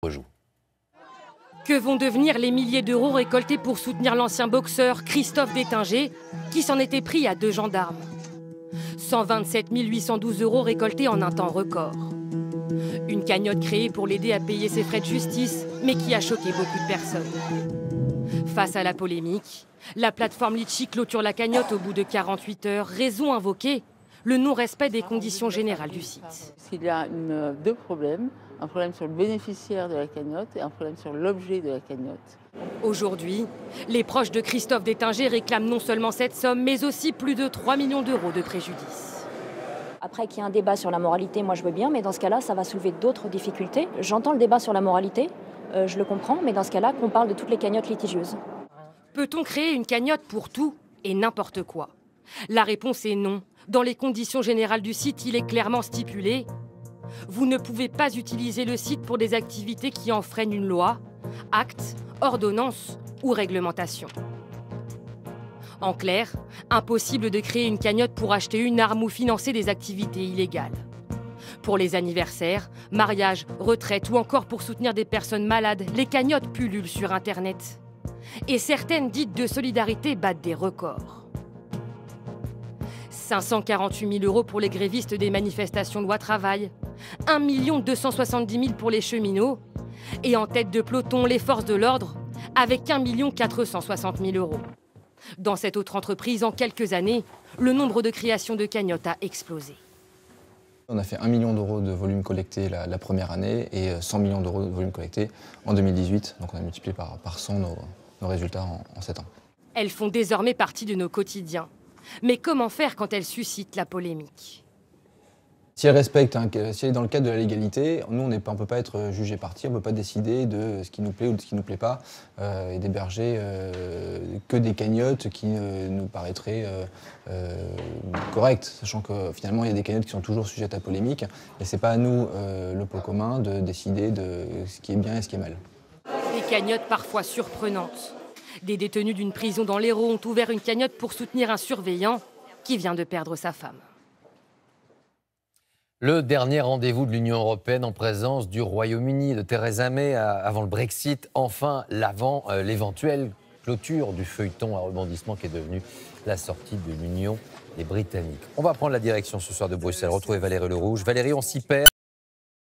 rejoue. Que vont devenir les milliers d'euros récoltés pour soutenir l'ancien boxeur Christophe Détinger, qui s'en était pris à 2 gendarmes? 127 812 euros récoltés en un temps record. Une cagnotte créée pour l'aider à payer ses frais de justice, mais qui a choqué beaucoup de personnes. Face à la polémique, la plateforme Litchi clôture la cagnotte au bout de 48 heures. Raison invoquée, le non-respect des conditions générales du site. Il y a deux problèmes, un problème sur le bénéficiaire de la cagnotte et un problème sur l'objet de la cagnotte. Aujourd'hui, les proches de Christophe Détinger réclament non seulement cette somme, mais aussi plus de 3 millions d'euros de préjudice. Après qu'il y ait un débat sur la moralité, moi je veux bien, mais dans ce cas-là, ça va soulever d'autres difficultés. J'entends le débat sur la moralité, je le comprends, mais dans ce cas-là, qu'on parle de toutes les cagnottes litigieuses. Peut-on créer une cagnotte pour tout et n'importe quoi? La réponse est non. Dans les conditions générales du site, il est clairement stipulé: vous ne pouvez pas utiliser le site pour des activités qui enfreignent une loi, acte, ordonnance ou réglementation. En clair, impossible de créer une cagnotte pour acheter une arme ou financer des activités illégales. Pour les anniversaires, mariages, retraites ou encore pour soutenir des personnes malades, les cagnottes pullulent sur Internet. Et certaines dites de solidarité battent des records. 548 000 euros pour les grévistes des manifestations loi travail, 1 270 000 pour les cheminots, et en tête de peloton, les forces de l'ordre, avec 1 460 000 euros. Dans cette autre entreprise, en quelques années, le nombre de créations de cagnottes a explosé. On a fait 1 million d'euros de volume collecté la première année et 100 millions d'euros de volume collecté en 2018. Donc on a multiplié par 100 nos résultats en 7 ans. Elles font désormais partie de nos quotidiens. Mais comment faire quand elles suscitent la polémique? Si elle respecte, si elle est dans le cadre de la légalité, nous on ne peut pas être jugé parti, on ne peut pas décider de ce qui nous plaît ou de ce qui ne nous plaît pas et d'héberger que des cagnottes qui nous paraîtraient correctes, sachant que finalement il y a des cagnottes qui sont toujours sujettes à polémique et ce n'est pas à nous, le pot commun, de décider de ce qui est bien et ce qui est mal. Des cagnottes parfois surprenantes. Des détenus d'une prison dans l'Hérault ont ouvert une cagnotte pour soutenir un surveillant qui vient de perdre sa femme. Le dernier rendez-vous de l'Union européenne en présence du Royaume-Uni, de Theresa May avant le Brexit, enfin l'avant l'éventuelle clôture du feuilleton à rebondissement qui est devenu la sortie de l'Union des Britanniques. On va prendre la direction ce soir de Bruxelles, retrouver Valérie Lerouge. Valérie, on s'y perd.